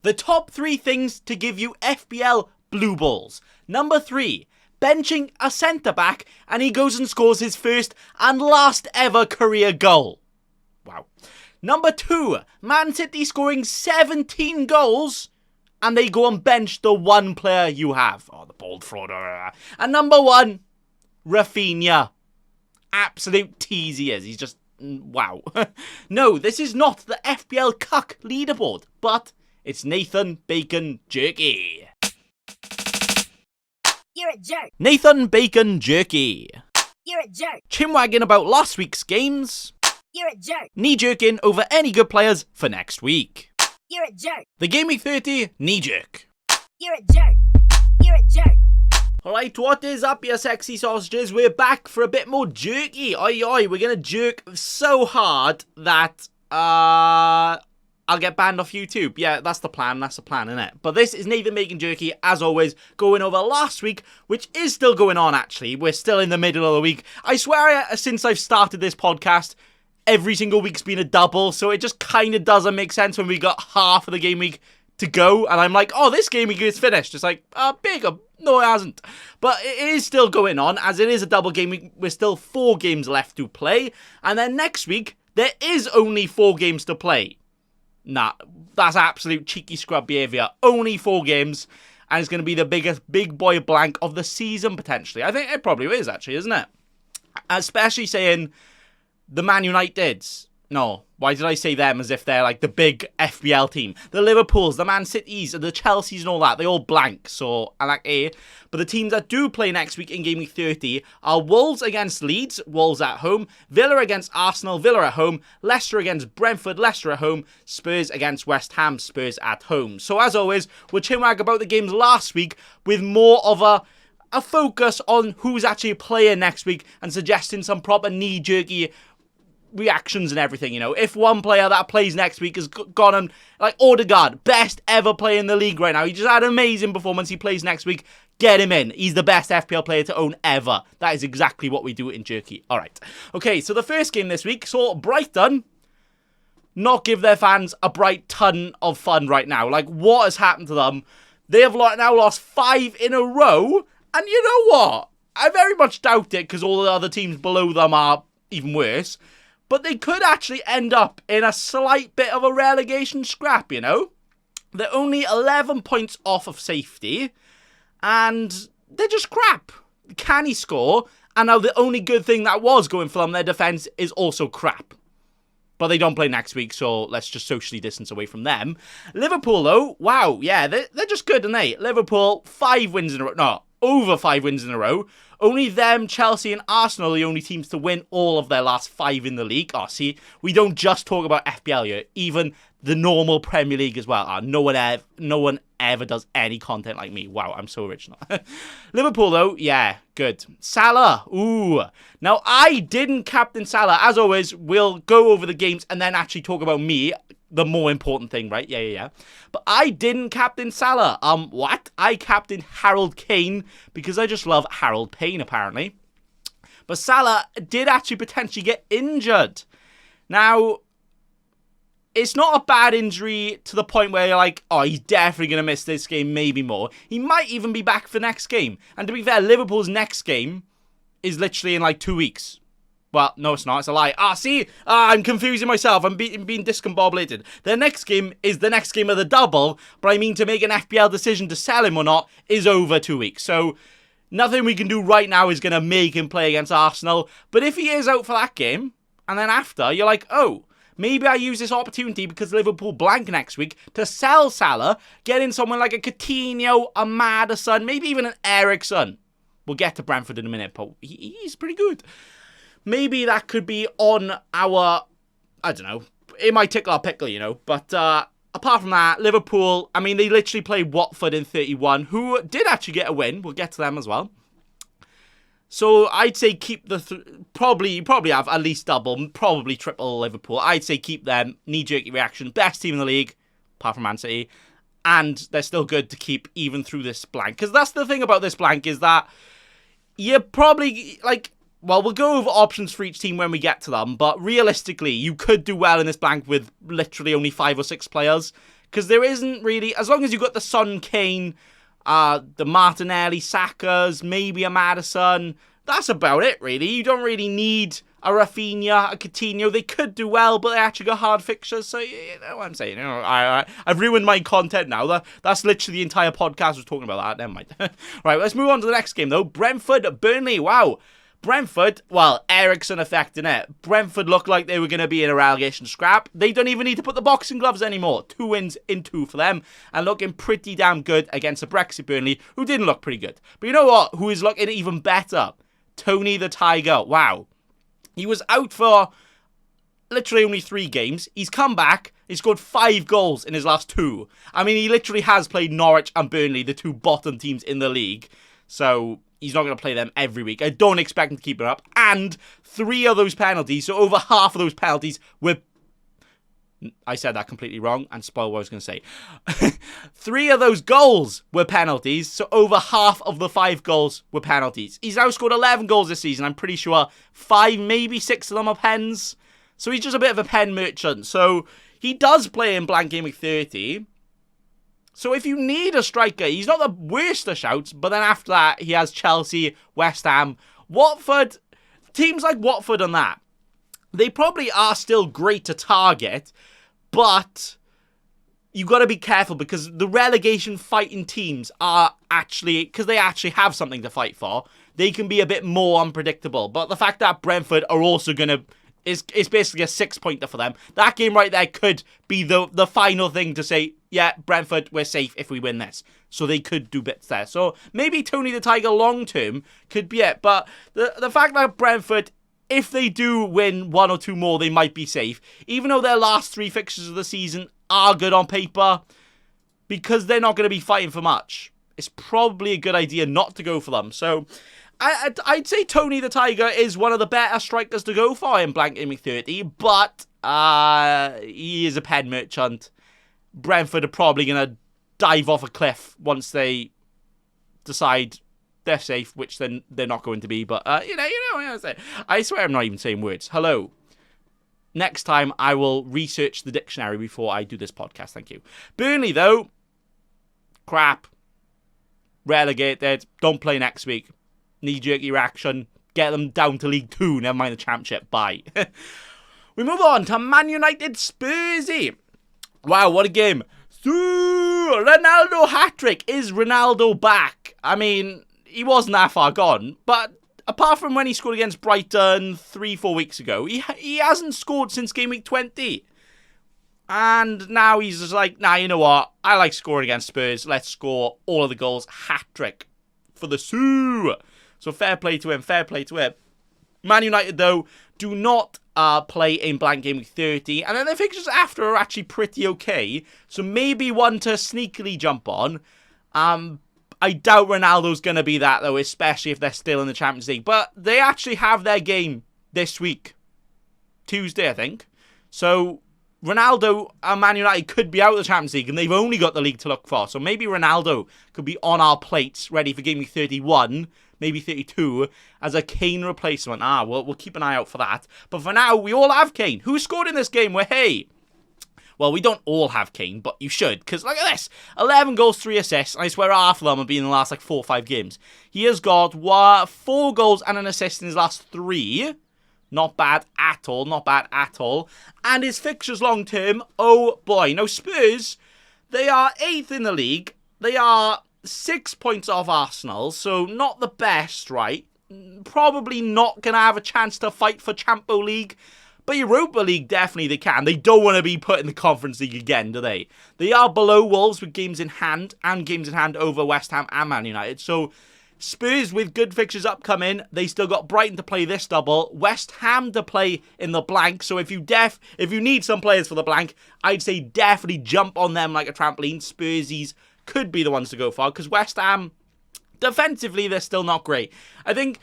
The top 3 things to give you FPL blue balls. Number 3, benching a centre-back and he goes and scores his first and last ever career goal. Wow. Number 2, Man City scoring 17 goals and they go and bench the one player you have. Oh, the bold fraud. And number 1, Rafinha. Absolute tease he is. He's just, wow. No, this is not the FPL Cuck leaderboard, but it's Nathan Bacon Jerky. You're a jerk. Nathan Bacon Jerky. You're a jerk. Chinwagging about last week's games. You're a jerk. Knee-jerking over any good players for next week. You're a jerk. The Game Week 30 knee-jerk. You're a jerk. You're a jerk. Alright, what is up, you sexy sausages? We're back for a bit more jerky. Oi, oi, we're gonna jerk so hard that, I'll get banned off YouTube. Yeah, that's the plan, innit? But this is Nathan Bacon Jerky, as always, going over last week, which is still going on, actually. We're still in the middle of the week. I swear, since I've started this podcast, every single week's been a double, so it just kind of doesn't make sense when we got half of the game week to go, and I'm like, oh, this game week is finished. It's like, bigger. No, it hasn't. But it is still going on, as it is a double game week. We're still 4 games left to play, and then next week, there is only 4 games to play. Nah, that's absolute cheeky scrub behaviour. Only 4 games, and it's going to be the biggest big boy blank of the season, potentially. I think it probably is, actually, isn't it? Especially saying the Man Uniteds. No, why did I say them as if they're like the big FPL team? The Liverpools, the Man Cities, the Chelseas and all that, they all blank, so I like A. But the teams that do play next week in Game Week 30 are Wolves against Leeds, Wolves at home, Villa against Arsenal, Villa at home, Leicester against Brentford, Leicester at home, Spurs against West Ham, Spurs at home. So as always, we'll chinwag about the games last week with more of a focus on who's actually playing next week and suggesting some proper knee-jerky reactions and everything, you know. If one player that plays next week has gone and, like, Odegaard, best ever player in the league right now. He just had an amazing performance. He plays next week. Get him in. He's the best FPL player to own ever. That is exactly what we do in Jerky. All right. Okay, so the first game this week saw Brighton not give their fans a bright ton of fun right now. Like, what has happened to them? They have now lost 5 in a row. And you know what? I very much doubt it because all the other teams below them are even worse. But they could actually end up in a slight bit of a relegation scrap, you know? They're only 11 points off of safety, and they're just crap. Can he score? And now the only good thing that was going for them, their defence, is also crap. But they don't play next week, so let's just socially distance away from them. Liverpool, though, wow, yeah, they're just good, aren't they? Liverpool, 5 wins in a row. No, over 5 wins in a row. Only them, Chelsea and Arsenal are the only teams to win all of their last 5 in the league. Oh, see, we don't just talk about FPL here. Even the normal Premier League as well. Oh, no one ever does any content like me. Wow, I'm so original. Liverpool, though, yeah, good. Salah, ooh. Now, I didn't captain Salah. As always, we'll go over the games and then actually talk about me. The more important thing, right? Yeah. But I didn't captain Salah. What? I captained Harold Kane because I just love Harold Payne, apparently. But Salah did actually potentially get injured. Now, it's not a bad injury to the point where you're like, oh, he's definitely going to miss this game, maybe more. He might even be back for next game. And to be fair, Liverpool's next game is literally in like 2 weeks. Well, no, it's not. It's a lie. See? I'm confusing myself. I'm being discombobulated. The next game is the next game of the double, but I mean to make an FPL decision to sell him or not is over 2 weeks. So nothing we can do right now is going to make him play against Arsenal. But if he is out for that game, and then after, you're like, oh, maybe I use this opportunity because Liverpool blank next week to sell Salah, get in someone like a Coutinho, a Maddison, maybe even an Eriksen. We'll get to Brentford in a minute, but he's pretty good. Maybe that could be on our, I don't know, it might tickle our pickle, you know. But apart from that, Liverpool, I mean, they literally played Watford in 31, who did actually get a win. We'll get to them as well. So I'd say keep the, you probably have at least double, probably triple Liverpool. I'd say keep them, knee-jerky reaction, best team in the league, apart from Man City. And they're still good to keep even through this blank. Because that's the thing about this blank is that you're probably, like, well, we'll go over options for each team when we get to them, but realistically, you could do well in this blank with literally only 5 or 6 players, Because there isn't really, as long as you've got the Son, Kane, the Martinelli, Sakas, maybe a Maddison, that's about it, really. You don't really need a Rafinha, a Coutinho. They could do well, but they actually got hard fixtures, so you know what I'm saying. You know, I've ruined my content now. That's literally the entire podcast was talking about that. Never mind. Right, let's move on to the next game, though. Brentford, Burnley. Wow. Brentford, well, Ericsson affecting it. Brentford looked like they were going to be in a relegation scrap. They don't even need to put the boxing gloves anymore. 2 wins in 2 for them, and looking pretty damn good against a Brexit Burnley, who didn't look pretty good. But you know what? Who is looking even better? Tony the Tiger. Wow. He was out for literally only 3 games. He's come back. He scored 5 goals in his last 2. I mean, he literally has played Norwich and Burnley, the 2 bottom teams in the league. So he's not going to play them every week. I don't expect him to keep it up. And 3 of those penalties, so over half of those penalties were... I said that completely wrong and spoiled what I was going to say. 3 of those goals were penalties, so over half of the 5 goals were penalties. He's now scored 11 goals this season. I'm pretty sure 5, maybe 6 of them are pens. So he's just a bit of a pen merchant. So he does play in blank game week 30. So if you need a striker, he's not the worst of shouts, but then after that, he has Chelsea, West Ham, Watford. Teams like Watford and that, they probably are still great to target, but you got to be careful because the relegation fighting teams are actually, because they actually have something to fight for, they can be a bit more unpredictable. But the fact that Brentford are also going to, is basically a 6-pointer for them. That game right there could be the final thing to say, yeah, Brentford, we're safe if we win this. So they could do bits there. So maybe Tony the Tiger long term could be it. But the fact that Brentford, if they do win 1 or 2 more, they might be safe. Even though their last 3 fixtures of the season are good on paper, because they're not going to be fighting for much, it's probably a good idea not to go for them. So I'd say Tony the Tiger is one of the better strikers to go for in blank gaming 30, but he is a pen merchant. Brentford are probably going to dive off a cliff once they decide they're safe, which then they're not going to be. But, you know what I'm saying. I swear I'm not even saying words. Hello. Next time, I will research the dictionary before I do this podcast. Thank you. Burnley, though, crap. Relegated. Don't play next week. Knee-jerk reaction. Get them down to League 2. Never mind the Championship. Bye. We move on to Man United Spursy. Wow, what a game. Ronaldo hat-trick. Is Ronaldo back? I mean, he wasn't that far gone, but apart from when he scored against Brighton 3-4 weeks ago, he hasn't scored since game week 20. And now he's just like, nah, you know what? I like scoring against Spurs. Let's score all of the goals. Hat-trick for the Soo. So fair play to him, fair play to him. Man United, though, do not play in blank game week 30. And then their fixtures after are actually pretty okay. So maybe one to sneakily jump on. I doubt Ronaldo's going to be that, though, especially if they're still in the Champions League. But they actually have their game this week. Tuesday, I think. So Ronaldo and Man United could be out of the Champions League, and they've only got the league to look for. So maybe Ronaldo could be on our plates, ready for game week 31, maybe 32, as a Kane replacement. We'll keep an eye out for that. But for now, we all have Kane. Who scored in this game? Well, we don't all have Kane, but you should, because look at this. 11 goals, 3 assists, and I swear half of them have been in the last 4 or 5 games. He has got 4 goals and an assist in his last 3. Not bad at all, not bad at all. And his fixtures long term, oh boy. Now Spurs, they are 8th in the league. They are 6 points off Arsenal, so not the best, right? Probably not going to have a chance to fight for Champions League. But Europa League, definitely they can. They don't want to be put in the Conference League again, do they? They are below Wolves with games in hand, and games in hand over West Ham and Man United. So Spurs with good fixtures upcoming. They still got Brighton to play this double, West Ham to play in the blank. So if you need some players for the blank, I'd say definitely jump on them like a trampoline. Spursies could be the ones to go for, because West Ham, defensively, they're still not great. I think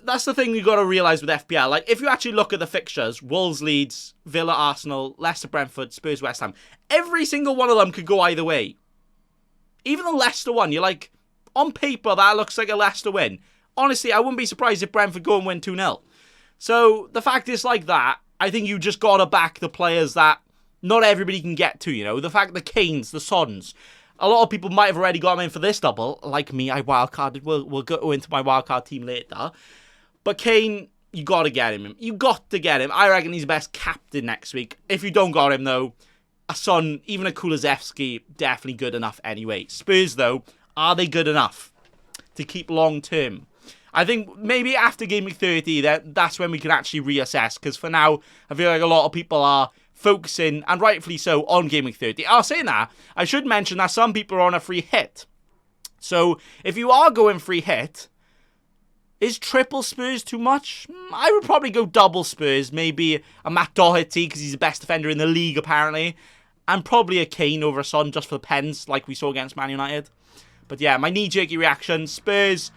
that's the thing you got to realise with FPL. Like, if you actually look at the fixtures, Wolves, Leeds, Villa, Arsenal, Leicester, Brentford, Spurs, West Ham, every single one of them could go either way. Even the Leicester one, you're like, on paper, that looks like a Leicester win. Honestly, I wouldn't be surprised if Brentford go and win 2-0. So, the fact is like that, I think you just got to back the players that not everybody can get to, you know. The fact the Kanes, the Sons, a lot of people might have already got him in for this double. Like me, I wildcarded. We'll go into my wildcard team later. But Kane, you got to get him. You got to get him. I reckon he's the best captain next week. If you don't got him, though, a Son, even a Kulusevski, definitely good enough anyway. Spurs, though, are they good enough to keep long term? I think maybe after game week 30, that's when we can actually reassess. Because for now, I feel like a lot of people are focusing, and rightfully so, on game week 30. I'll say that. I should mention that some people are on a free hit. So if you are going free hit, is triple Spurs too much? I would probably go double Spurs. Maybe a Matt Doherty, because he's the best defender in the league, apparently. And probably a Kane over a Son, just for the pens, like we saw against Man United. But yeah, my knee-jerky reaction, Spurs,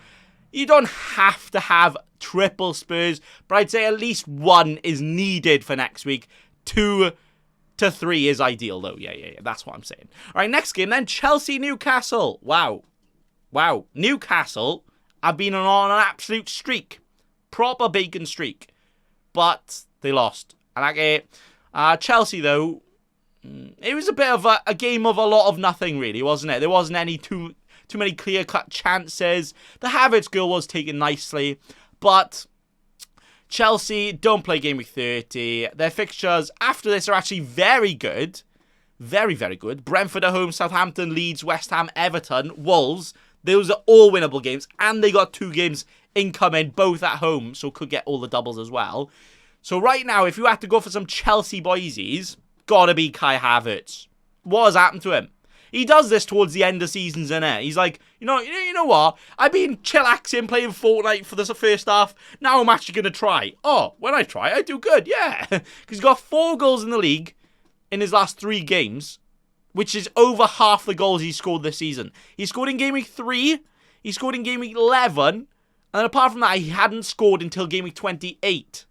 you don't have to have triple Spurs, but I'd say at least one is needed for next week. 2 to 3 is ideal, though. Yeah, that's what I'm saying. All right, next game then, Chelsea-Newcastle. Wow. Newcastle have been on an absolute streak. Proper bacon streak. But they lost. I like it. Chelsea, though, it was a bit of a game of a lot of nothing, really, wasn't it? There wasn't any too many clear-cut chances. The Havertz goal was taken nicely. But Chelsea don't play game week 30. Their fixtures after this are actually very good. Very, very good. Brentford at home, Southampton, Leeds, West Ham, Everton, Wolves. Those are all winnable games. And they got 2 games incoming, both at home. So could get all the doubles as well. So right now, if you had to go for some Chelsea boysies, gotta be Kai Havertz. What has happened to him? He does this towards the end of seasons, innit? He's like, you know what? I've been chillaxing, playing Fortnite for the first half. Now I'm actually going to try. Oh, when I try, I do good, yeah. Because he's got 4 goals in the league in his last 3 games, which is over half the goals he's scored this season. He scored in game week 3, he scored in game week 11, and apart from that, he hadn't scored until game week 28.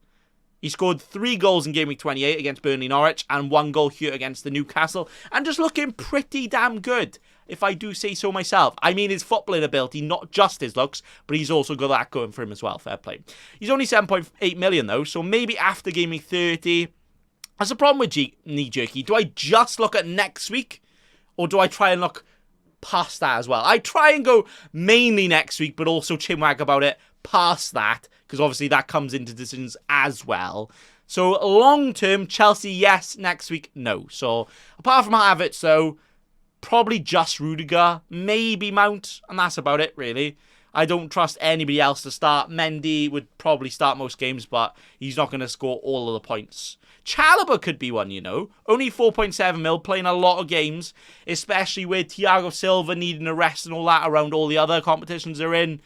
He scored 3 goals in game week 28 against Burnley Norwich and 1 goal here against the Newcastle. And just looking pretty damn good, if I do say so myself. I mean, his footballing ability, not just his looks, but he's also got that going for him as well. Fair play. He's only 7.8 million, though, so maybe after game week 30. That's the problem with knee jerky. Do I just look at next week? Or do I try and look past that as well? I try and go mainly next week, but also chinwag about it past that, because obviously that comes into decisions as well. So long term, Chelsea, yes. Next week, no. So apart from Havertz, though, probably just Rudiger, maybe Mount, and that's about it, really. I don't trust anybody else to start. Mendy would probably start most games, but he's not going to score all of the points. Chalobah could be one, you know. Only 4.7 mil, playing a lot of games, especially with Thiago Silva needing a rest and all that around all the other competitions they're in.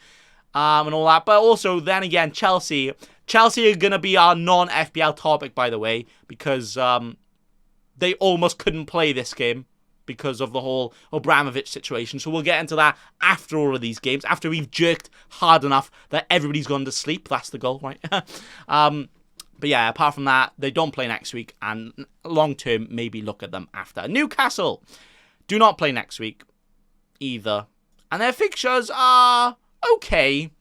And all that. But also, then again, Chelsea are going to be our non-FPL topic, by the way, because they almost couldn't play this game because of the whole Abramovich situation. So we'll get into that after all of these games, after we've jerked hard enough that everybody's gone to sleep. That's the goal, right? But yeah, apart from that, they don't play next week, and long-term, maybe look at them after. Newcastle do not play next week either. And their fixtures are okay,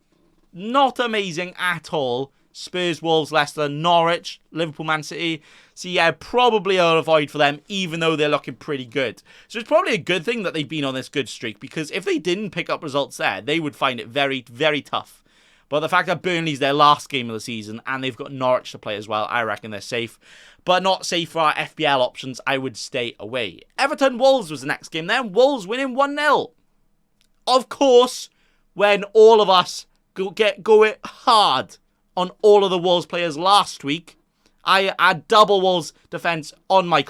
not amazing at all. Spurs, Wolves, Leicester, Norwich, Liverpool, Man City. So yeah, probably I'll avoid for them, even though they're looking pretty good. So it's probably a good thing that they've been on this good streak, because if they didn't pick up results there, they would find it very, very tough. But the fact that Burnley's their last game of the season, and they've got Norwich to play as well, I reckon they're safe. But not safe for our FPL options, I would stay away. Everton, Wolves was the next game then. Wolves winning 1-0. Of course, when all of us go it hard on all of the Wolves players last week, I had double Wolves defense on my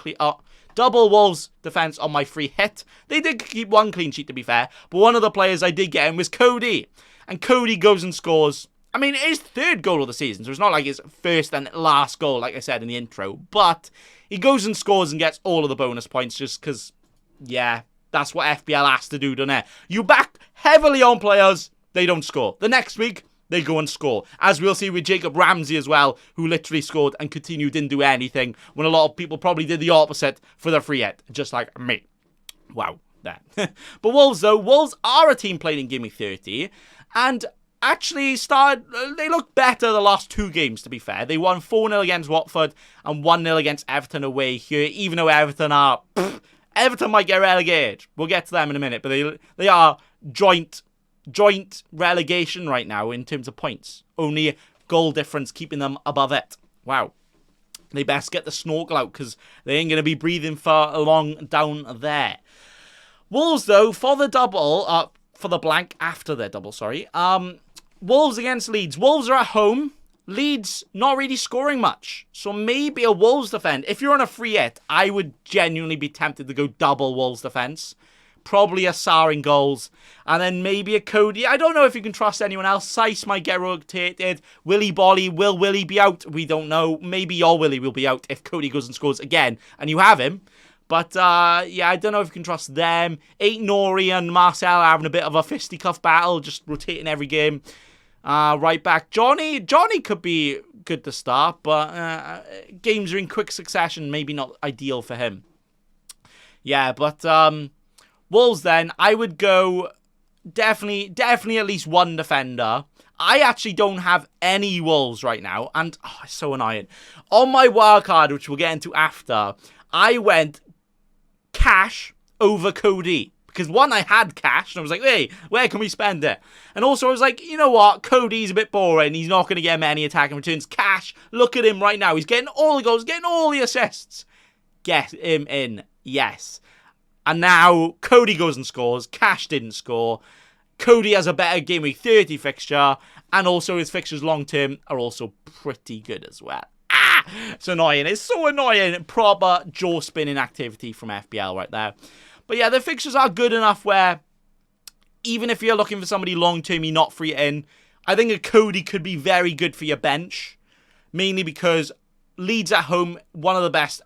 free hit. They did keep 1 clean sheet, to be fair, but one of the players I did get in was Cody, and Cody goes and scores. I mean, his 3rd goal of the season, so it's not like his first and last goal, like I said in the intro, but he goes and scores and gets all of the bonus points just because, yeah, that's what FPL has to do, doesn't it? You back heavily on players, they don't score. The next week, they go and score. As we'll see with Jacob Ramsey as well, who literally scored and continued, didn't do anything, when a lot of people probably did the opposite for their free hit, just like me. Wow, that. But Wolves, though, Wolves are a team playing in Game Week 30, and actually started, they look better the last 2 games, to be fair. They won 4-0 against Watford and 1-0 against Everton away here, even though Everton might get relegated. We'll get to them in a minute, but they are joint relegation right now in terms of points. Only goal difference keeping them above it. Wow. They best get the snorkel out because they ain't going to be breathing for long down there. Wolves, though, for the double, for the blank after their double, sorry. Wolves against Leeds. Wolves are at home. Leeds not really scoring much. So maybe a Wolves defend. If you're on a free hit, I would genuinely be tempted to go double Wolves defense. Probably a Sarr in goals. And then maybe a Cody. I don't know if you can trust anyone else. Saiss might get rotated. Willy Bolly. Will Willy be out? We don't know. Maybe your Willy will be out if Cody goes and scores again. And you have him. But, yeah, I don't know if you can trust them. Nori and Marcel are having a bit of a fisticuff battle. Just rotating every game. Right back. Johnny could be good to start. But games are in quick succession. Maybe not ideal for him. Yeah, but... Wolves then, I would go definitely at least one defender. I actually don't have any Wolves right now, and it's so annoying. On my wildcard, which we'll get into after, I went Cash over Cody. Because one, I had Cash, and I was like, hey, where can we spend it? And also I was like, you know what, Cody's a bit boring, he's not going to get many attacking returns. Cash, look at him right now, he's getting all the goals, getting all the assists. Get him in, yes. And now, Cody goes and scores. Cash didn't score. Cody has a better Game Week 30 fixture. And also, his fixtures long-term are also pretty good as well. It's annoying. It's so annoying. Proper jaw-spinning activity from FPL right there. But yeah, the fixtures are good enough where, even if you're looking for somebody long-term you're not free in, I think a Cody could be very good for your bench. Mainly because Leeds at home, one of the best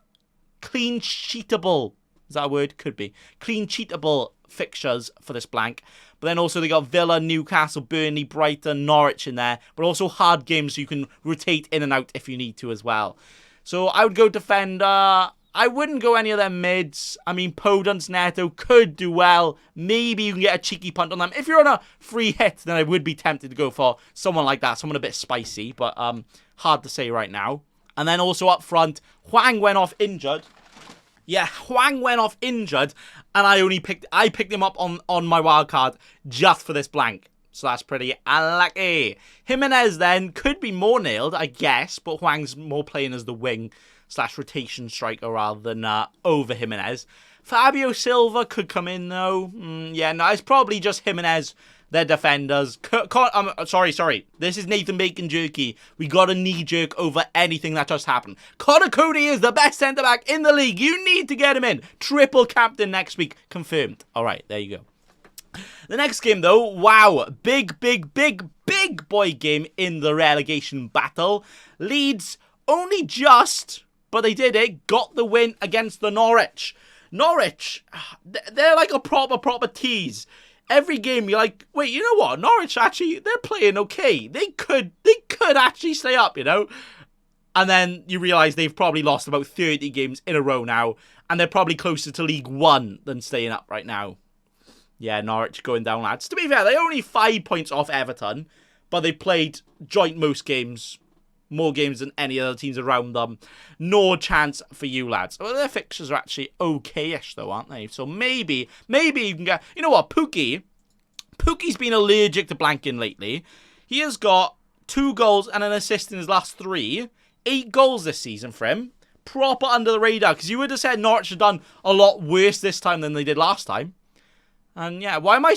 clean sheetable... Is that a word? Could be. Clean cheatable fixtures for this blank. But then also they got Villa, Newcastle, Burnley, Brighton, Norwich in there. But also hard games so you can rotate in and out if you need to as well. So I would go defender. I wouldn't go any of their mids. I mean, Podence, Neto could do well. Maybe you can get a cheeky punt on them. If you're on a free hit, then I would be tempted to go for someone like that. Someone a bit spicy, but hard to say right now. And then also up front, Hwang went off injured. Yeah, Hwang went off injured, and I picked him up on my wildcard just for this blank. So that's pretty unlucky. Jimenez then could be more nailed, I guess, but Hwang's more playing as the wing / rotation striker rather than over Jimenez. Fabio Silva could come in though. Yeah, no, it's probably just Jimenez. They're defenders. Sorry. This is Nathan Bacon Jerky. We got a knee jerk over anything that just happened. Connor Cody is the best centre-back in the league. You need to get him in. Triple captain next week. Confirmed. All right, there you go. The next game, though, wow. Big boy game in the relegation battle. Leeds only just, but they did it, got the win against the Norwich. Norwich, they're like a proper tease. Every game, you're like, wait, you know what? Norwich actually, they're playing okay. They could actually stay up, you know? And then you realise they've probably lost about 30 games in a row now. And they're probably closer to League One than staying up right now. Yeah, Norwich going down, lads. To be fair, they're only 5 points off Everton. But they played joint most games. More games than any other teams around them. No chance for you, lads. Well, their fixtures are actually okay-ish, though, aren't they? So maybe you can get... You know what, Pookie? Pookie's been allergic to blanking lately. He has got 2 goals and an assist in his last 3. 8 goals this season for him. Proper under the radar. Because you would have said Norwich had done a lot worse this time than they did last time. And yeah, why am I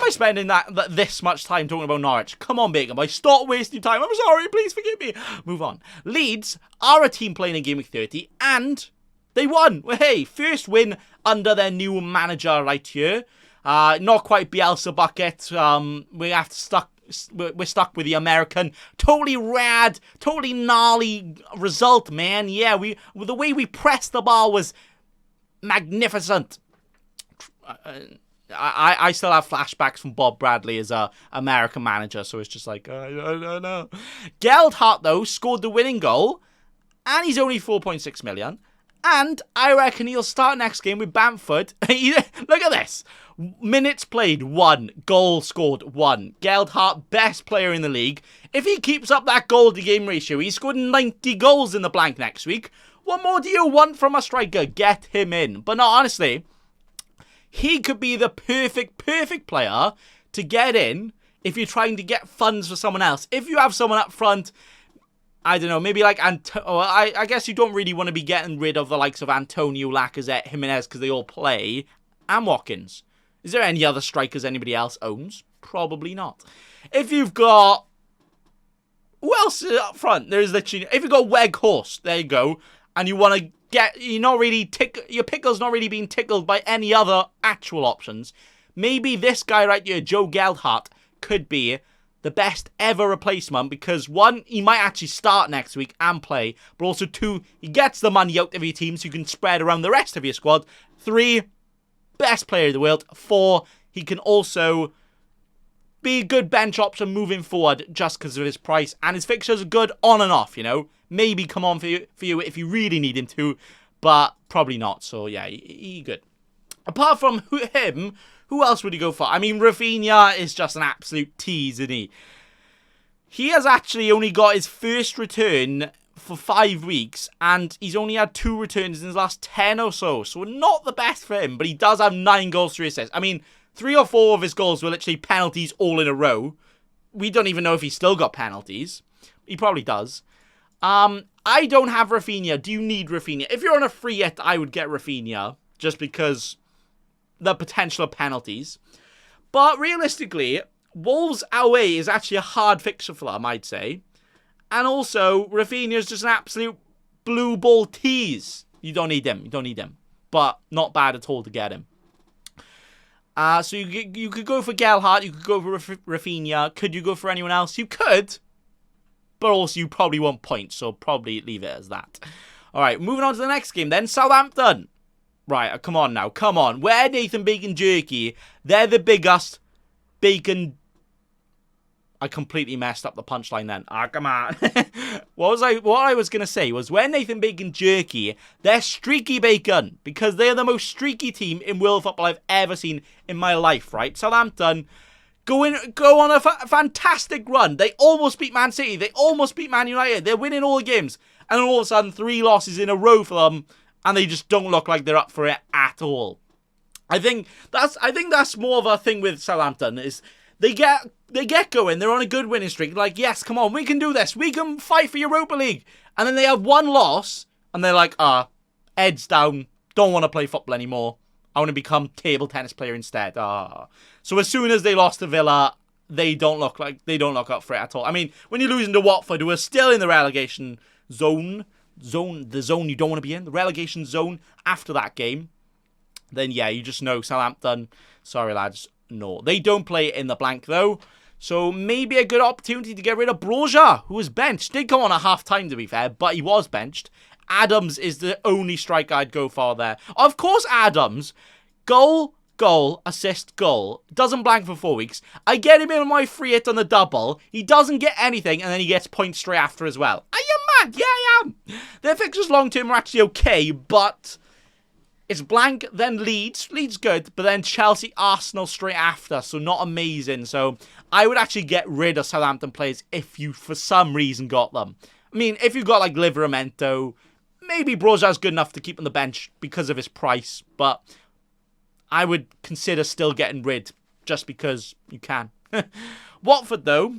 spending this much time talking about Norwich? Come on, Bacon Boy. Stop wasting time. I'm sorry. Please forgive me. Move on. Leeds are a team playing in Game Week 30, and they won. Well, hey, first win under their new manager right here. Not quite Bielsa bucket. We're stuck with the American. Totally rad, totally gnarly result, man. Yeah, the way we pressed the ball was magnificent. I still have flashbacks from Bob Bradley as a American manager, so it's just like, I don't know. Geldhart, though, scored the winning goal, and he's only 4.6 million. And I reckon he'll start next game with Bamford. Look at this. Minutes played, 1. Goal scored, 1. Geldhart, best player in the league. If he keeps up that goal-to-game ratio, he's scored 90 goals in the blank next week. What more do you want from a striker? Get him in. But no, honestly, he could be the perfect player to get in if you're trying to get funds for someone else. If you have someone up front, I don't know, maybe like I guess you don't really want to be getting rid of the likes of Antonio, Lacazette, Jimenez, because they all play, and Watkins. Is there any other strikers anybody else owns? Probably not. If you've got... Who else is up front? There's literally... If you've got Weghorst, there you go, and you want to get... You're not really... Your pickle's not really being tickled by any other actual options. Maybe this guy right here, Joe Geldhart, could be the best ever replacement because 1, he might actually start next week and play, but also 2, he gets the money out of your team so you can spread around the rest of your squad. 3, best player in the world. 4, he can also be a good bench option moving forward just because of his price, and his fixtures are good on and off, you know. Maybe come on for you if you really need him to, but probably not. So yeah, he good. Apart from him, who else would he go for? I mean, Rafinha is just an absolute tease, isn't he? He has actually only got his first return for 5 weeks, and he's only had 2 returns in his last 10 or so. So not the best for him, but he does have 9 goals, 3 assists. I mean, 3 or 4 of his goals were literally penalties all in a row. We don't even know if he's still got penalties. He probably does. I don't have Rafinha. Do you need Rafinha? If you're on a free hit, I would get Rafinha, just because the potential of penalties. But realistically, Wolves away is actually a hard fixture for them, I'd say. And also, Rafinha is just an absolute blue ball tease. You don't need him. You don't need him. But not bad at all to get him. So you could go for Geldhart. You could go for Rafinha. Could you go for anyone else? You could. But also, you probably want points. So probably leave it as that. Alright, moving on to the next game then. Southampton. Right, come on now, come on. We're Nathan Bacon Jerky. They're the biggest bacon... I completely messed up the punchline then. Come on. What I was going to say was, we're Nathan Bacon Jerky. They're streaky bacon, because they're the most streaky team in world football I've ever seen in my life, right? Southampton go on a fantastic run. They almost beat Man City. They almost beat Man United. They're winning all the games. And then all of a sudden, 3 losses in a row for them. And they just don't look like they're up for it at all. I think that's more of a thing with Southampton is they get going. They're on a good winning streak. Like, yes, come on, we can do this. We can fight for Europa League. And then they have 1 loss, and they're like, heads down. Don't want to play football anymore. I want to become table tennis player instead. So as soon as they lost to Villa, they don't look up for it at all. I mean, when you're losing to Watford, who are still in the relegation zone, the zone you don't want to be in, the relegation zone after that game, then yeah, you just know Southampton, sorry lads, no. They don't play in the blank though, so maybe a good opportunity to get rid of Broja, who was benched. Did come on at half-time to be fair, but he was benched. Adams is the only striker I'd go for there. Of course Adams, goal, assist, goal. Doesn't blank for 4 weeks. I get him in on my free hit on the double. He doesn't get anything, and then he gets points straight after as well. Are you mad? Yeah, I am. Their fixtures long-term are actually okay, but it's blank, then Leeds. Leeds good, but then Chelsea, Arsenal straight after, so not amazing. So I would actually get rid of Southampton players if you, for some reason, got them. I mean, if you've got, like, Livramento, maybe Broja's good enough to keep on the bench because of his price, but I would consider still getting rid just because you can. Watford, though,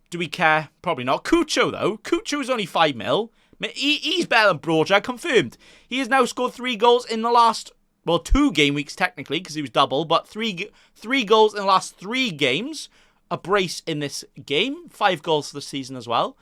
do we care? Probably not. Cucho, though. Cucho is only 5 mil. He's better than Broja, confirmed. He has now scored 3 goals in the last, well, 2 game weeks technically, because he was double, but 3 goals in the last 3 games. A brace in this game. 5 goals for the season as well.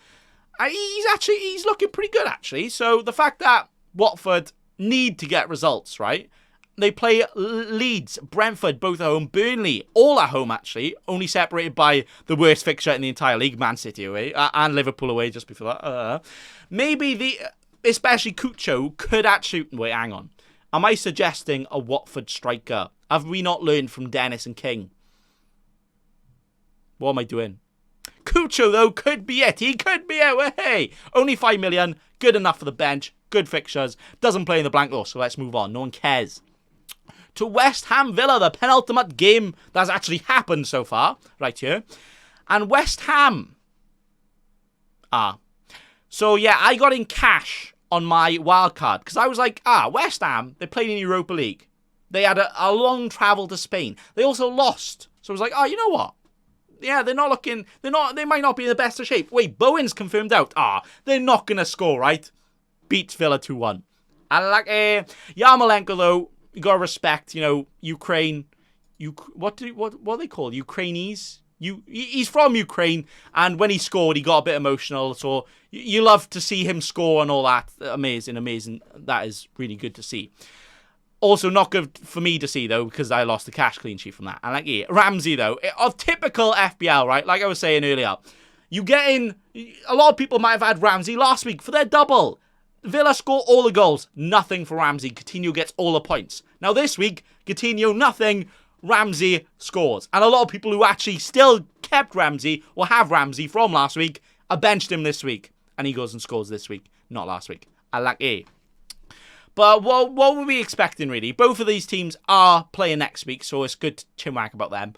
He's looking pretty good, actually. So the fact that Watford need to get results, right? They play Leeds, Brentford, both at home, Burnley, all at home, actually, only separated by the worst fixture in the entire league, Man City away, and Liverpool away just before that. Maybe especially Cucho, could actually... Wait, hang on. Am I suggesting a Watford striker? Have we not learned from Dennis and King? What am I doing? Cucho, though, could be it. He could be it. Well, hey, only 5 million, good enough for the bench, good fixtures, doesn't play in the blank. Oh, so let's move on. No one cares. to West Ham Villa, the penultimate game that's actually happened so far, right here. And West Ham. So yeah, I got in cash on my wild card because I was like, West Ham, they played in Europa League. They had a long travel to Spain. They also lost. So I was like, you know what? Yeah, they might not be in the best of shape. Wait, Bowen's confirmed out. They're not going to score, right? Beats Villa 2-1. I like Yarmolenko, though, you got to respect, Ukraine. What are they called? Ukrainians? He's from Ukraine, and when he scored, he got a bit emotional. So you love to see him score and all that. Amazing. That is really good to see. Also, not good for me to see, though, because I lost the cash clean sheet from that. And Ramsey, though, of typical FPL, right? Like I was saying earlier, you get in. A lot of people might have had Ramsey last week for their double. Villa score all the goals, nothing for Ramsey. Coutinho gets all the points. Now this week, Coutinho nothing. Ramsey scores. And a lot of people who actually still kept Ramsey or have Ramsey from last week are benched him this week. And he goes and scores this week, not last week. I like it. But what were we expecting, really? Both of these teams are playing next week, so it's good to chinwag about them.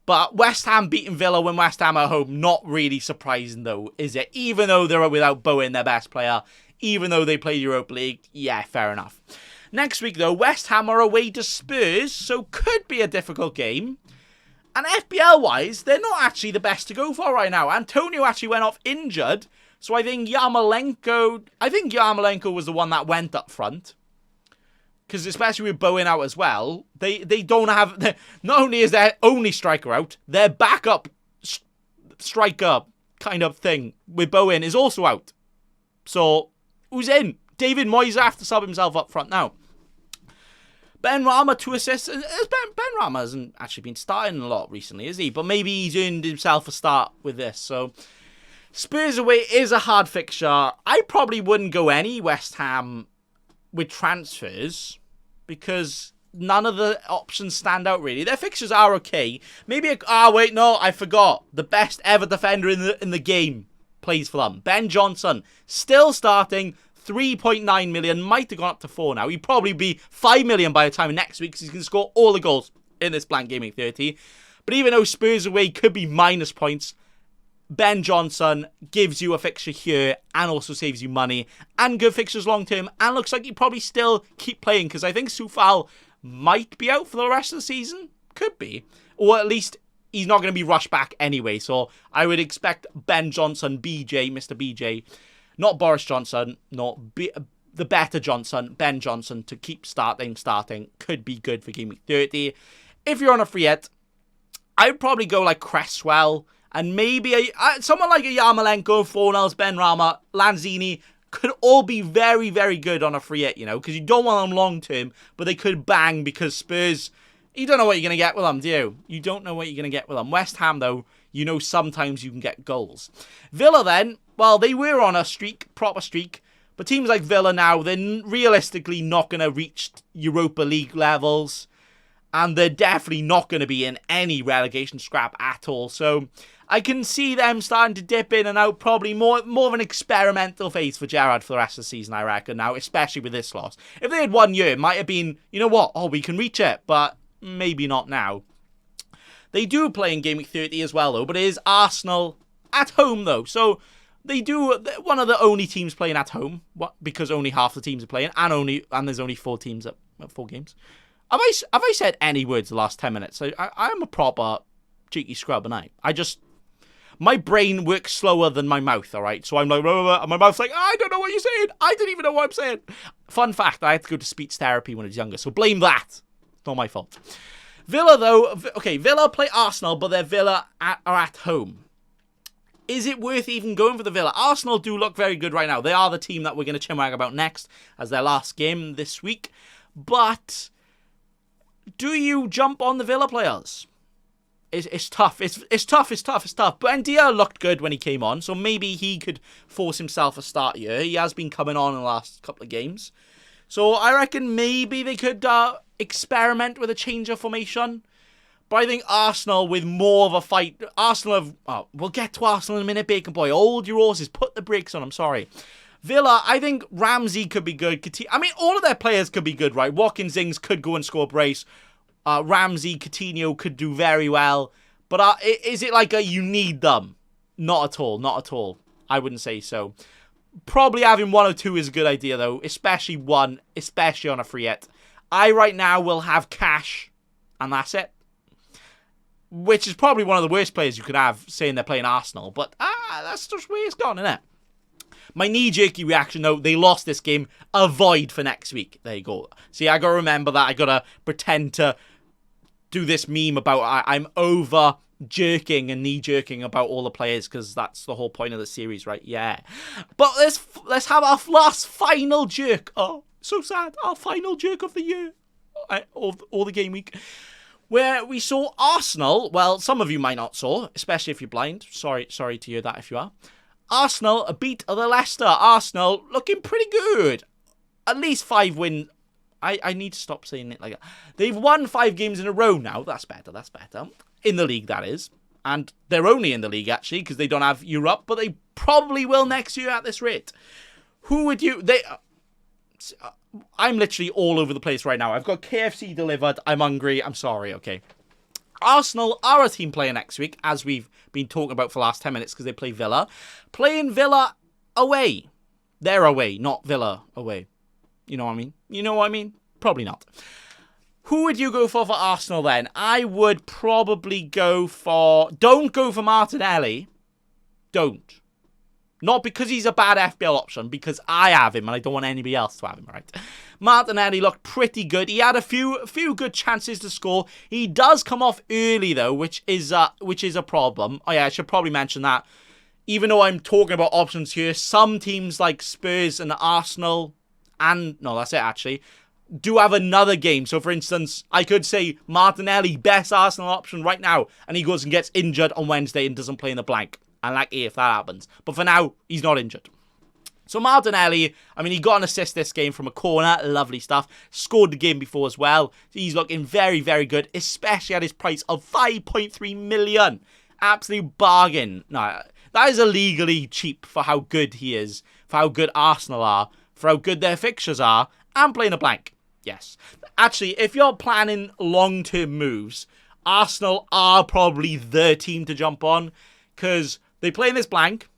But West Ham beating Villa when West Ham are home, not really surprising, though, is it? Even though they're without Bowen, their best player. Even though they play Europa League, yeah, fair enough. Next week, though, West Ham are away to Spurs, so could be a difficult game. And FPL-wise, they're not actually the best to go for right now. Antonio actually went off injured, so I think Yarmolenko was the one that went up front. Because especially with Bowen out as well, they don't have... Not only is their only striker out, their backup striker kind of thing with Bowen is also out. So, who's in? David Moyes have to sub himself up front now. Ben Rama 2 assists. Ben Rama hasn't actually been starting a lot recently, is he? But maybe he's earned himself a start with this. So, Spurs away is a hard fixture. I probably wouldn't go any West Ham with transfers because none of the options stand out really. Their fixtures are okay. Maybe wait, no, I forgot. The best ever defender in the game plays for them. Ben Johnson still starting. 3.9 million, might have gone up to 4 now. He'd probably be 5 million by the time next week because he's going to score all the goals in this blank gaming 30. But even though Spurs away could be minus points, Ben Johnson gives you a fixture here and also saves you money and good fixtures long term and looks like he'd probably still keep playing because I think Soufal might be out for the rest of the season. Could be. Or at least he's not going to be rushed back anyway. So I would expect Ben Johnson, Mr. BJ, not Boris Johnson, the better Johnson, Ben Johnson, to keep starting. Could be good for Game Week 30. If you're on a free hit, I'd probably go like Cresswell and maybe someone like a Yarmolenko, Fornals, Ben Rama, Lanzini could all be very, very good on a free hit, because you don't want them long term, but they could bang because Spurs, you don't know what you're going to get with them, do you? You don't know what you're going to get with them. West Ham, though, sometimes you can get goals. Villa, then, well, they were on a proper streak, but teams like Villa now, they're realistically not going to reach Europa League levels, and they're definitely not going to be in any relegation scrap at all. So I can see them starting to dip in and out, probably more of an experimental phase for Gerrard for the rest of the season, I reckon, now, especially with this loss. If they had 1 year, it might have been, we can reach it, but maybe not now. They do play in Game Week 30 as well, though, but it is Arsenal at home, though. So they do, one of the only teams playing at home, because only half the teams are playing, and there's only 4 teams at 4 games. Have I said any words the last 10 minutes? I'm a proper cheeky scrub, and my brain works slower than my mouth, all right? So I'm like, and my mouth's like, I don't know what you're saying. I didn't even know what I'm saying. Fun fact, I had to go to speech therapy when I was younger, so blame that. It's not my fault. Villa, though, Villa play Arsenal, but their Villa are at home. Is it worth even going for the Villa? Arsenal do look very good right now. They are the team that we're going to chinwag about next as their last game this week. But do you jump on the Villa players? It's tough. It's tough. But Buendia looked good when he came on, so maybe he could force himself a start here. He has been coming on in the last couple of games. So I reckon maybe they could experiment with a change of formation. But I think Arsenal with more of a fight. We'll get to Arsenal in a minute, Bacon Boy. Hold your horses. Put the brakes on. I'm sorry. Villa, I think Ramsey could be good. I mean, all of their players could be good, right? Watkins-Ings could go and score a brace. Ramsey, Coutinho could do very well. But is it like you need them? Not at all. Not at all. I wouldn't say so. Probably having 1 or 2 is a good idea, though. Especially one. Especially on a free hit. I, right now, will have Cash. And that's it. Which is probably one of the worst players you could have, saying they're playing Arsenal. But that's just where it's gone, isn't it? My knee-jerky reaction, though, they lost this game. Avoid for next week. There you go. See, I got to remember that. I got to pretend to do this meme about I'm over jerking and knee-jerking about all the players, because that's the whole point of the series, right? Yeah. But let's have our last final jerk. Oh, so sad. Our final jerk of the year. Or the game week. Where we saw Arsenal. Well, some of you might not saw, especially if you're blind. Sorry to hear that if you are. Arsenal beat the Leicester. Arsenal looking pretty good. At least 5 wins. I need to stop saying it like that. They've won 5 games in a row now. That's better. In the league, that is. And they're only in the league, actually, because they don't have Europe. But they probably will next year at this rate. Who would you... I'm literally all over the place right now. I've got KFC delivered. I'm hungry. I'm sorry, okay. Arsenal are a team player next week, as we've been talking about for the last 10 minutes, because they play Villa. Playing Villa away. They're away, not Villa away. You know what I mean? Probably not. Who would you go for Arsenal then? I would probably go for... Don't go for Martinelli. Don't. Not because he's a bad FPL option, because I have him and I don't want anybody else to have him, right? Martinelli looked pretty good. He had a few good chances to score. He does come off early, though, which is a problem. Oh, yeah, I should probably mention that. Even though I'm talking about options here, some teams like Spurs and Arsenal, and... No, that's it, actually. Do have another game. So, for instance, I could say Martinelli, best Arsenal option right now, and he goes and gets injured on Wednesday and doesn't play in the blank. And lucky if that happens. But for now, he's not injured. So Martinelli, I mean, he got an assist this game from a corner. Lovely stuff. Scored the game before as well. He's looking very, very good, especially at his price of 5.3 million. Absolute bargain. No, that is illegally cheap for how good he is, for how good Arsenal are, for how good their fixtures are, and playing a blank. Yes. Actually, if you're planning long-term moves, Arsenal are probably the team to jump on, because they play in this blank,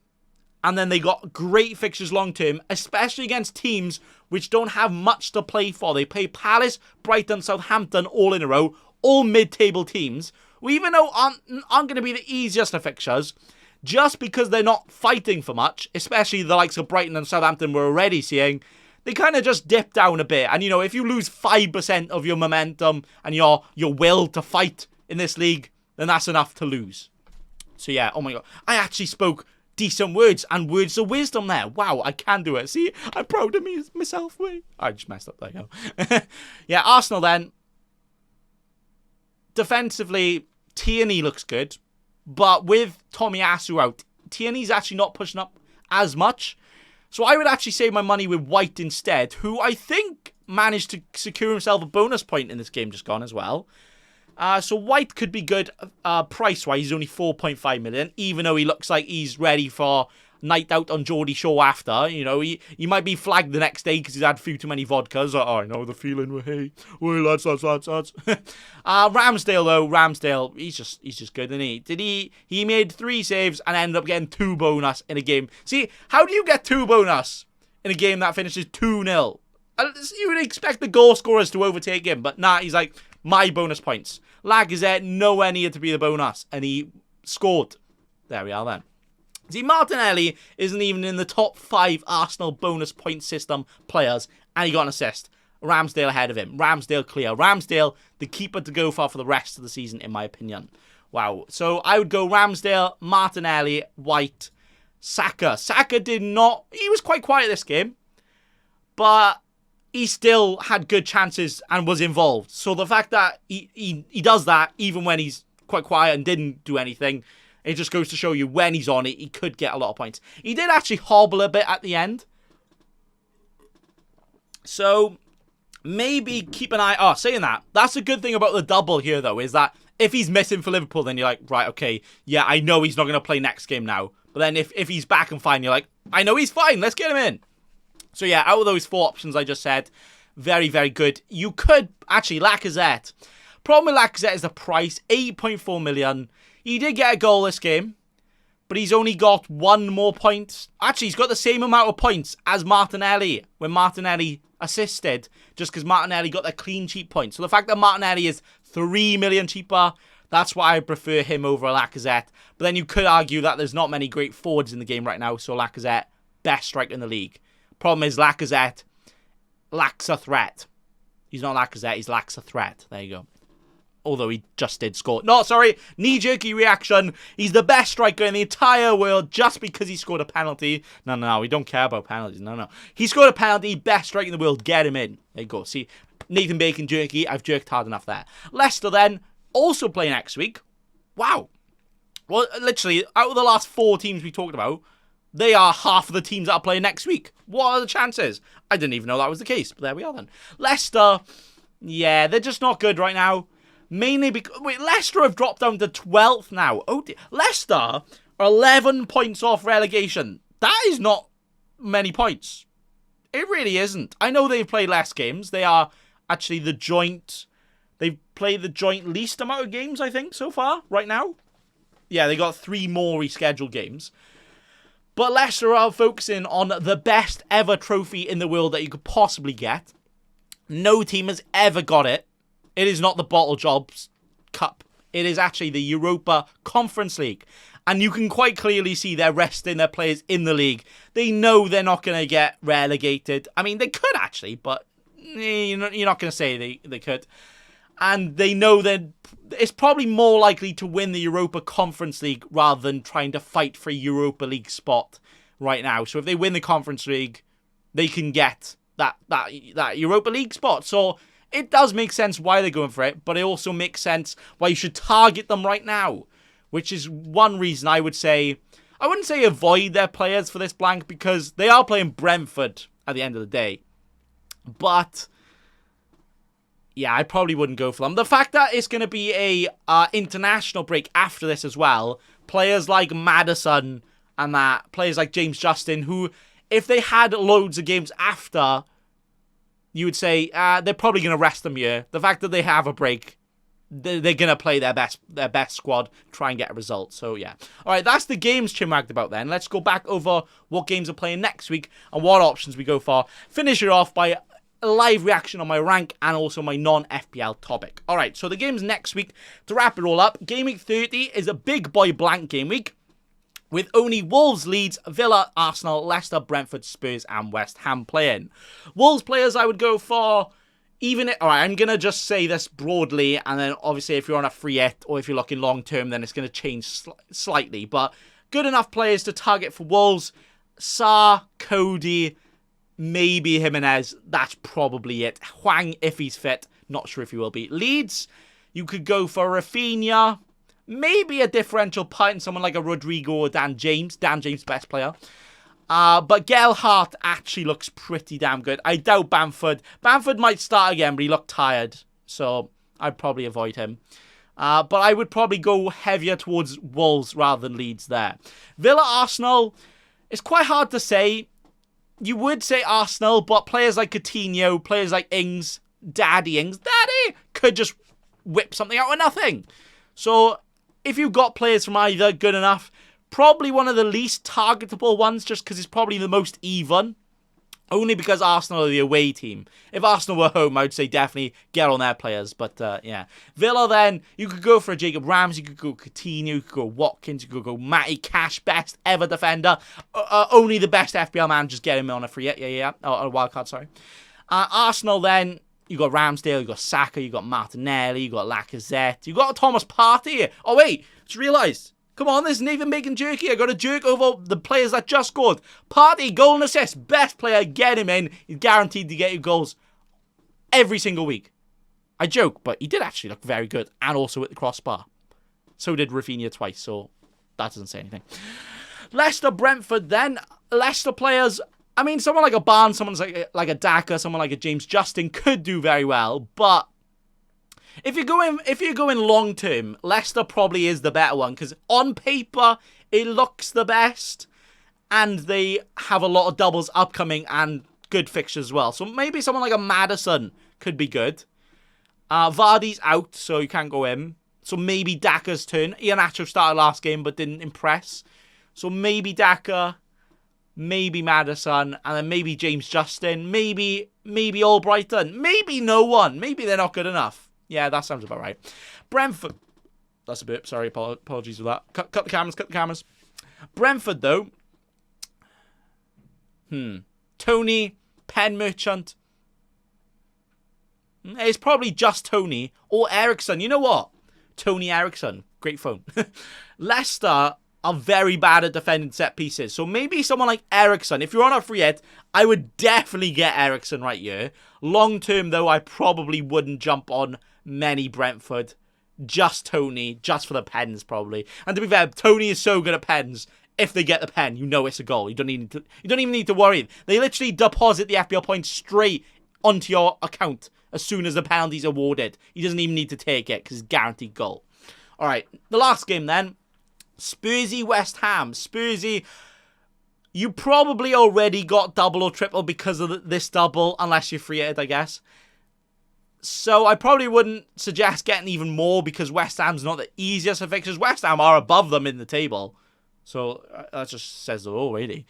and then they got great fixtures long-term, especially against teams which don't have much to play for. They play Palace, Brighton, Southampton all in a row, all mid-table teams, who even though aren't going to be the easiest of fixtures, just because they're not fighting for much, especially the likes of Brighton and Southampton we're already seeing, they kind of just dip down a bit. And, you know, if you lose 5% of your momentum and your will to fight in this league, then that's enough to lose. So yeah, oh my god, I actually spoke decent words and words of wisdom there. Wow, I can do it. See, I'm proud of myself. Wait, I just messed up. There you go. Yeah, Arsenal then. Defensively, Tierney looks good, but with Tomiyasu out, Tierney's actually not pushing up as much. So I would actually save my money with White instead, who I think managed to secure himself a bonus point in this game just gone as well. So White could be good price-wise. He's only 4.5 million, even though he looks like he's ready for night out on Geordie Shore after. You know, he might be flagged the next day because he's had a few too many vodkas. Oh, I know the feeling. Hey, lads. Ramsdale, though. Ramsdale, he's just good, isn't he? He made 3 saves and ended up getting 2 bonus in a game. See, how do you get 2 bonus in a game that finishes 2-0? You would expect the goal scorers to overtake him, but nah, he's like, my bonus points. Lacazette nowhere near to be the bonus, and he scored. There we are then. See, Martinelli isn't even in the top 5 Arsenal bonus point system players, and he got an assist. Ramsdale ahead of him. Ramsdale clear. Ramsdale, the keeper to go for the rest of the season, in my opinion. Wow. So I would go Ramsdale, Martinelli, White, Saka. Saka did not... He was quite quiet this game, but he still had good chances and was involved. So the fact that he does that even when he's quite quiet and didn't do anything, it just goes to show you when he's on it, he could get a lot of points. He did actually hobble a bit at the end. So maybe keep an eye... Oh, saying that, that's a good thing about the double here, though, is that if he's missing for Liverpool, then you're like, right, okay, yeah, I know he's not going to play next game now. But then if he's back and fine, you're like, I know he's fine, let's get him in. So yeah, out of those 4 options I just said, very, very good. You could, actually, Lacazette. Problem with Lacazette is the price, 8.4 million. He did get a goal this game, but he's only got 1 more point. Actually, he's got the same amount of points as Martinelli when Martinelli assisted, just because Martinelli got the clean sheet points. So the fact that Martinelli is 3 million cheaper, that's why I prefer him over Lacazette. But then you could argue that there's not many great forwards in the game right now, so Lacazette, best striker in the league. Problem is Lacazette lacks a threat. He's not Lacazette, he's lacks a threat. There you go. Although he just did score. No, sorry. Knee-jerky reaction. He's the best striker in the entire world just because he scored a penalty. No. We don't care about penalties. No. He scored a penalty. Best striker in the world. Get him in. There you go. See, Nathan Bacon jerky. I've jerked hard enough there. Leicester then, also play next week. Wow. Well, literally, out of the last 4 teams we talked about, they are half of the teams that are playing next week. What are the chances? I didn't even know that was the case. But there we are then. Leicester, yeah, they're just not good right now. Mainly because... Wait, Leicester have dropped down to 12th now. Oh, dear. Leicester are 11 points off relegation. That is not many points. It really isn't. I know they've played less games. They are actually the joint... They've played the joint least amount of games, I think, so far, right now. Yeah, they got 3 more rescheduled games. But Leicester are focusing on the best ever trophy in the world that you could possibly get. No team has ever got it. It is not the Bottle Jobs Cup. It is actually the Europa Conference League. And you can quite clearly see they're resting their players in the league. They know they're not going to get relegated. I mean, they could actually, but you're not going to say they could. And they know that it's probably more likely to win the Europa Conference League rather than trying to fight for a Europa League spot right now. So if they win the Conference League, they can get that Europa League spot. So it does make sense why they're going for it, but it also makes sense why you should target them right now, which is one reason I would say, I wouldn't say avoid their players for this blank because they are playing Brentford at the end of the day. But yeah, I probably wouldn't go for them. The fact that it's going to be a international break after this as well, players like Maddison and that, players like James Justin, who, if they had loads of games after, you would say they're probably going to rest them here. The fact that they have a break, they're going to play their best squad, try and get a result. So yeah. All right, that's the games Chimwagged about then. Let's go back over what games are playing next week and what options we go for. Finish it off by a live reaction on my rank and also my non-FPL topic. All right, so the games next week, to wrap it all up, Game Week 30 is a big boy blank game week, with only Wolves, Leeds, Villa, Arsenal, Leicester, Brentford, Spurs, and West Ham playing. Wolves players I would go for, alright, I'm going to just say this broadly, and then obviously if you're on a free hit, or if you're looking long term, then it's going to change slightly, but good enough players to target for Wolves: Sarr, Cody, maybe Jimenez, that's probably it. Hwang, if he's fit, not sure if he will be. Leeds, you could go for Rafinha, maybe a differential punt, someone like a Rodrigo or Dan James. Dan James, best player. But Gelhardt actually looks pretty damn good. I doubt Bamford. Bamford might start again, but he looked tired, so I'd probably avoid him. But I would probably go heavier towards Wolves rather than Leeds there. Villa, Arsenal, it's quite hard to say. You would say Arsenal, but players like Coutinho, players like Ings, Daddy, could just whip something out of nothing. So if you've got players from either, good enough. Probably one of the least targetable ones, just because it's probably the most even. Only because Arsenal are the away team. If Arsenal were home, I would say definitely get on their players. But yeah. Villa then, you could go for a Jacob Ramsey, you could go Coutinho, you could go Watkins, you could go Matty Cash, best ever defender. Only the best FPL managers get him on a free hit. Yeah. Oh, a wild card, sorry. Arsenal then, you got Ramsdale, you got Saka, you got Martinelli, you got Lacazette, you got Thomas Partey. Oh wait, just realised. Come on, there's Nathan Bacon jerky. I got a jerk over the players that just scored. Partey, goal and assist. Best player, get him in. He's guaranteed to get you goals every single week. I joke, but he did actually look very good. And also with the crossbar. So did Rafinha twice, so that doesn't say anything. Leicester, Brentford then. Leicester players, I mean, someone like a Barnes, someone like a Daka, someone like a James Justin could do very well, but if you're going long term, Leicester probably is the better one because on paper it looks the best, and they have a lot of doubles upcoming and good fixtures as well. So maybe someone like a Maddison could be good. Vardy's out, so you can't go in. So maybe Daka's turn. Iheanacho started last game but didn't impress. So maybe Daka, maybe Maddison, and then maybe James Justin, maybe Albrighton, maybe no one. Maybe they're not good enough. Yeah, that sounds about right. Brentford. That's a bit. Sorry, apologies for that. Cut the cameras. Brentford, though. Tony, Pen Merchant. It's probably just Tony or Ericsson. You know what? Tony Ericsson. Great phone. Leicester are very bad at defending set pieces. So maybe someone like Ericsson. If you're on a free hit, I would definitely get Ericsson right here. Long term, though, I probably wouldn't jump on many Brentford. Just Tony. Just for the pens, probably. And to be fair, Tony is so good at pens. If they get the pen, you know it's a goal. You don't even need to worry. They literally deposit the FPL points straight onto your account as soon as the penalty's awarded. He doesn't even need to take it because it's guaranteed goal. All right, the last game then. Spursy West Ham. Spursy, you probably already got double or triple because of this double, unless you're free hit, I guess. So I probably wouldn't suggest getting even more because West Ham's not the easiest of fixtures. West Ham are above them in the table. So that just says it all, really.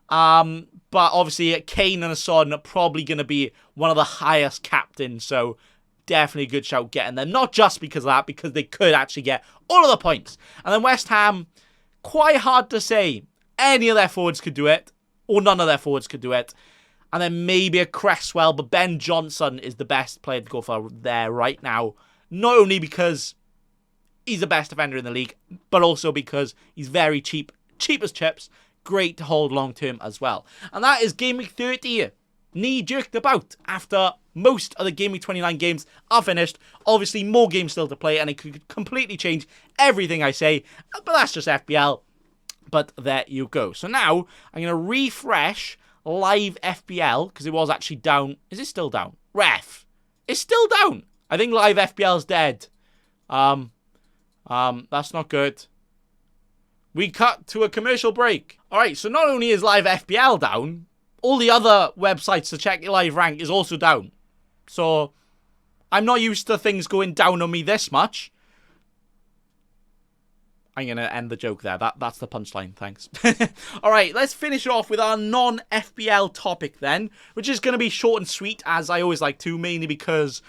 But obviously, Kane and Son are probably going to be one of the highest captains. So definitely a good shout getting them. Not just because of that, because they could actually get all of the points. And then West Ham, quite hard to say. Any of their forwards could do it, or none of their forwards could do it. And then maybe a Cresswell, but Ben Johnson is the best player to go for there right now. Not only because he's the best defender in the league, but also because he's very cheap. Cheap as chips. Great to hold long term as well. And that is Game Week 30. Knee-jerked about after most of the Game Week 29 games are finished. Obviously, more games still to play, and it could completely change everything I say. But that's just FPL. But there you go. So now, I'm going to refresh live FPL, because it was actually down. Is it still down? Ref. It's still down. I think live FPL's dead. That's not good. We cut to a commercial break. Alright, so not only is live FPL down, all the other websites to check your live rank is also down. So, I'm not used to things going down on me this much. I'm going to end the joke there. That's the punchline, thanks. Alright, let's finish off with our non-FPL topic then, which is going to be short and sweet, as I always like to, mainly because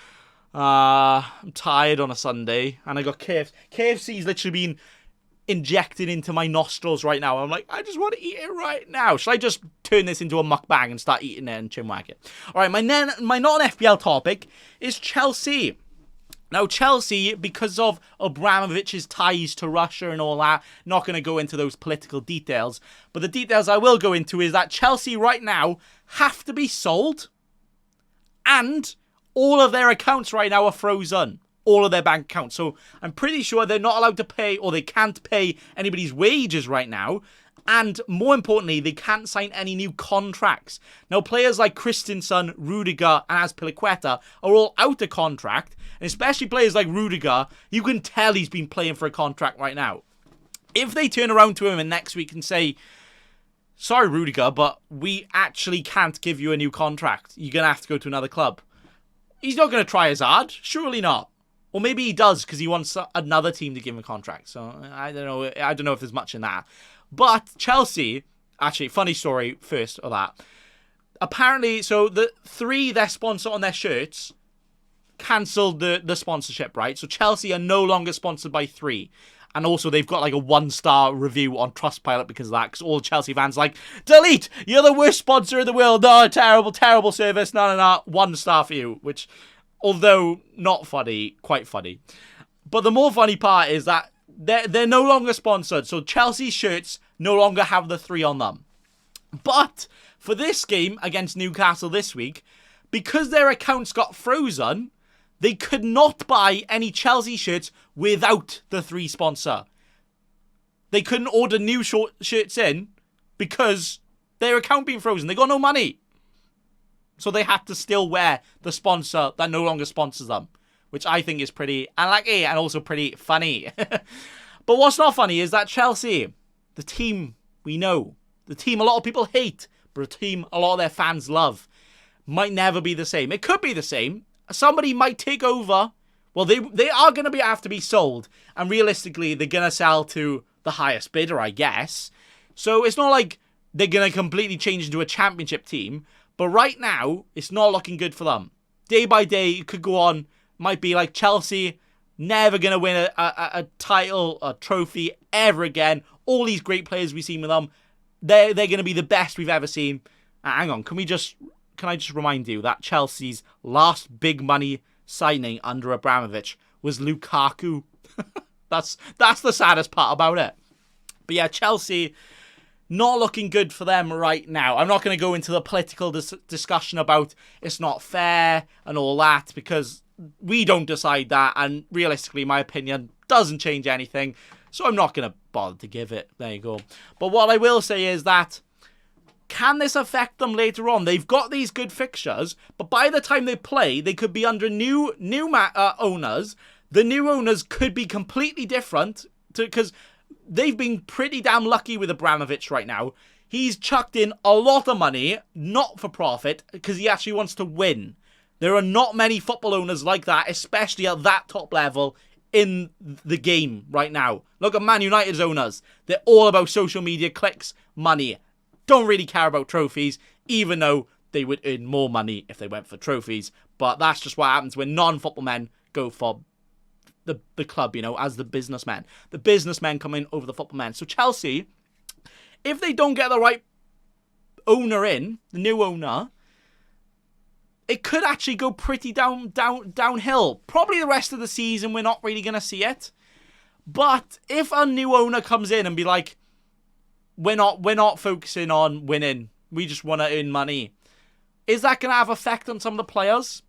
I'm tired on a Sunday, and I got KFC. KFC's literally been injected into my nostrils right now. I'm like, I just want to eat it right now. Should I just turn this into a mukbang and start eating it and chinwag it? Alright, my non-FPL topic is Chelsea. Now, Chelsea, because of Abramovich's ties to Russia and all that, not going to go into those political details, but the details I will go into is that Chelsea right now have to be sold, and all of their accounts right now are frozen. All of their bank accounts. So I'm pretty sure they're not allowed to pay, or they can't pay anybody's wages right now. And more importantly, they can't sign any new contracts. Now, players like Christensen, Rudiger, and Azpilicueta are all out of contract. And especially players like Rudiger, you can tell he's been playing for a contract right now. If they turn around to him and next week and say, sorry, Rudiger, but we actually can't give you a new contract. You're going to have to go to another club. He's not going to try as hard. Surely not. Or maybe he does because he wants another team to give him a contract. So I don't know. I don't know if there's much in that. But Chelsea, actually, funny story first of that. Apparently, so the three their sponsor on their shirts cancelled the sponsorship, right? So Chelsea are no longer sponsored by 3. And also, they've got like a 1-star review on Trustpilot because of that. Because all Chelsea fans are like, delete! You're the worst sponsor in the world. No, terrible, terrible service. No. 1 star for you. Which, although not funny, quite funny. But the more funny part is that they're no longer sponsored. So Chelsea's shirts no longer have the 3 on them. But for this game against Newcastle this week, because their accounts got frozen, they could not buy any Chelsea shirts without the 3 sponsor. They couldn't order new shirts in because their account being frozen. They got no money. So they had to still wear the sponsor that no longer sponsors them, which I think is pretty unlucky and also pretty funny. But what's not funny is that Chelsea, the team we know, the team a lot of people hate, but a team a lot of their fans love, might never be the same. It could be the same. Somebody might take over. Well, they are going to have to be sold. And realistically, they're going to sell to the highest bidder, I guess. So it's not like they're going to completely change into a championship team. But right now, it's not looking good for them. Day by day, it could go on. Might be like Chelsea, never going to win a title, a trophy ever again. All these great players we've seen with them, they're going to be the best we've ever seen. Hang on, can I just remind you that Chelsea's last big money signing under Abramovich was Lukaku. That's the saddest part about it. But yeah, Chelsea, not looking good for them right now. I'm not going to go into the political discussion about it's not fair and all that, because we don't decide that, and realistically, my opinion doesn't change anything, so I'm not going to bother to give it. There you go. But what I will say is that, can this affect them later on? They've got these good fixtures, but by the time they play, they could be under new owners. The new owners could be completely different, because they've been pretty damn lucky with Abramovich right now. He's chucked in a lot of money, not for profit, because he actually wants to win. There are not many football owners like that, especially at that top level in the game right now. Look at Man United's owners. They're all about social media clicks, money. Don't really care about trophies, even though they would earn more money if they went for trophies. But that's just what happens when non-football men go for the club, as the businessmen. The businessmen come in over the football men. So Chelsea, if they don't get the right owner in, the new owner, it could actually go pretty downhill. Probably the rest of the season, we're not really going to see it. But if a new owner comes in and be like, we're not focusing on winning, we just want to earn money, is that going to have effect on some of the players?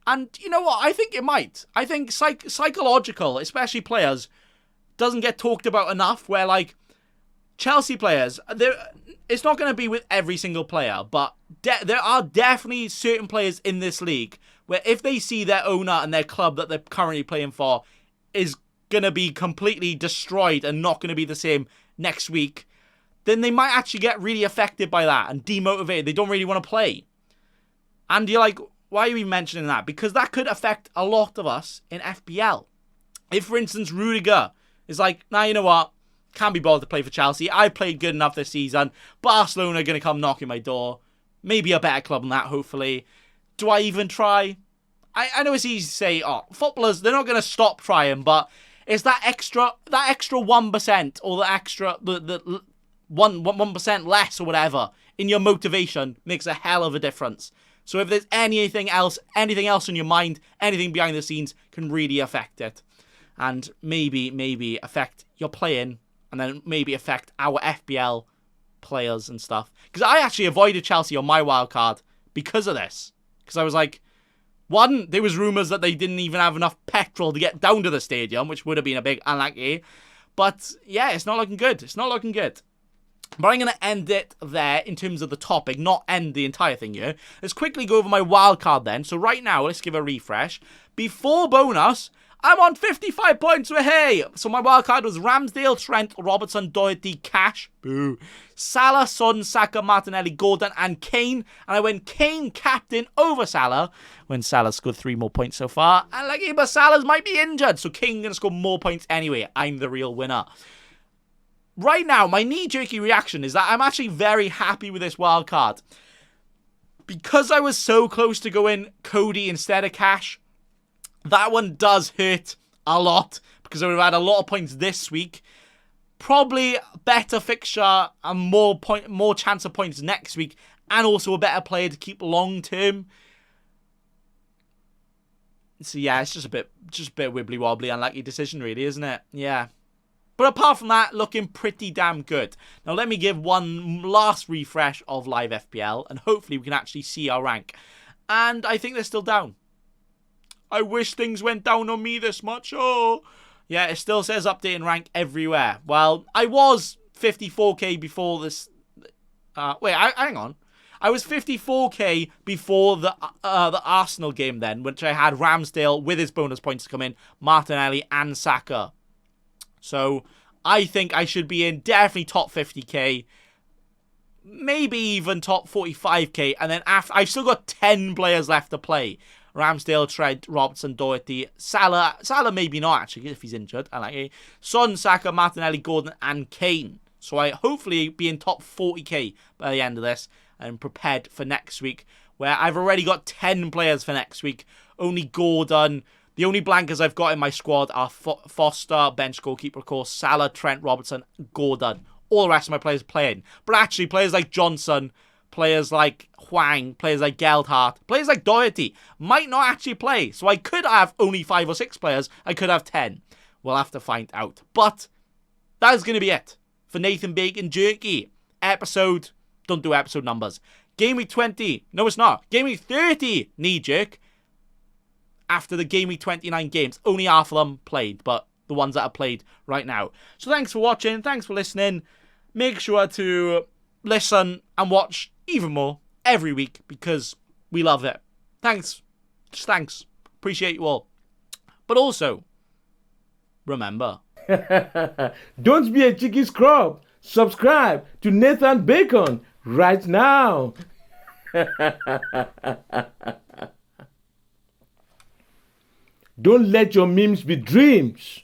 And you know what? I think it might. I think psychological, especially players, doesn't get talked about enough, where like Chelsea players, it's not going to be with every single player, but there are definitely certain players in this league where if they see their owner and their club that they're currently playing for is going to be completely destroyed and not going to be the same next week, then they might actually get really affected by that and demotivated. They don't really want to play. And you're like, why are we mentioning that? Because that could affect a lot of us in FPL. If, for instance, Rudiger is like, nah, you know what? Can't be bothered to play for Chelsea. I played good enough this season. Barcelona are going to come knocking my door. Maybe a better club than that, hopefully. Do I even try? I know it's easy to say, footballers, they're not going to stop trying, but it's that extra 1% or the extra, the 1% less or whatever in your motivation makes a hell of a difference. So if there's anything else in your mind, anything behind the scenes can really affect it. And maybe affect your playing, and then maybe affect our FPL players and stuff. Because I actually avoided Chelsea on my wildcard because of this. Because I was like, one, there was rumours that they didn't even have enough petrol to get down to the stadium, which would have been a big unlucky. But yeah, it's not looking good. It's not looking good. But I'm going to end it there in terms of the topic, not end the entire thing here. Let's quickly go over my wildcard then. So right now, let's give a refresh. Before bonus, I'm on 55 points. Hey! So my wildcard was Ramsdale, Trent, Robertson, Doherty, Cash. Boo. Salah, Son, Saka, Martinelli, Gordon, and Kane. And I went Kane captain over Salah when Salah scored 3 more points so far. And but Salah's might be injured, so Kane going to score more points anyway. I'm the real winner. Right now, my knee-jerky reaction is that I'm actually very happy with this wild card. Because I was so close to going Cody instead of Cash, that one does hurt a lot, because I would have had a lot of points this week. Probably better fixture and more chance of points next week, and also a better player to keep long-term. So yeah, it's just a bit wibbly-wobbly, unlucky decision really, isn't it? Yeah. But apart from that, looking pretty damn good. Now let me give one last refresh of live FPL, and hopefully we can actually see our rank. And I think they're still down. I wish things went down on me this much. Oh, yeah, it still says updating rank everywhere. Well, I was 54k before this. Hang on. I was 54k before the Arsenal game then, which I had Ramsdale with his bonus points to come in, Martinelli and Saka. So I think I should be in definitely top 50k. maybe even top 45k, and then after I've still got 10 players left to play. Ramsdale, Trent, Robertson, Doherty, Salah maybe not actually if he's injured. I like it. Son, Saka, Martinelli, Gordon, and Kane. So I hopefully be in top 40k by the end of this and prepared for next week, where I've already got 10 players for next week. Only Gordon. The only blankers I've got in my squad are Foster, bench goalkeeper, of course, Salah, Trent, Robertson, Gordon. All the rest of my players playing. But actually, players like Johnson, players like Hwang, players like Geldhart, players like Doherty might not actually play. So I could have only 5 or 6 players. I could have 10. We'll have to find out. But that is going to be it for Nathan Bacon Jerky. Episode, don't do episode numbers. Game week 20, no it's not. Game week 30, knee-jerk. After the Game week 29 games, only half of them played, but the ones that are played right now. So thanks for watching, thanks for listening. Make sure to listen and watch even more every week because we love it. Thanks. Just thanks. Appreciate you all. But also, remember. Don't be a cheeky scrub. Subscribe to Nathan Bacon right now. Don't let your memes be dreams.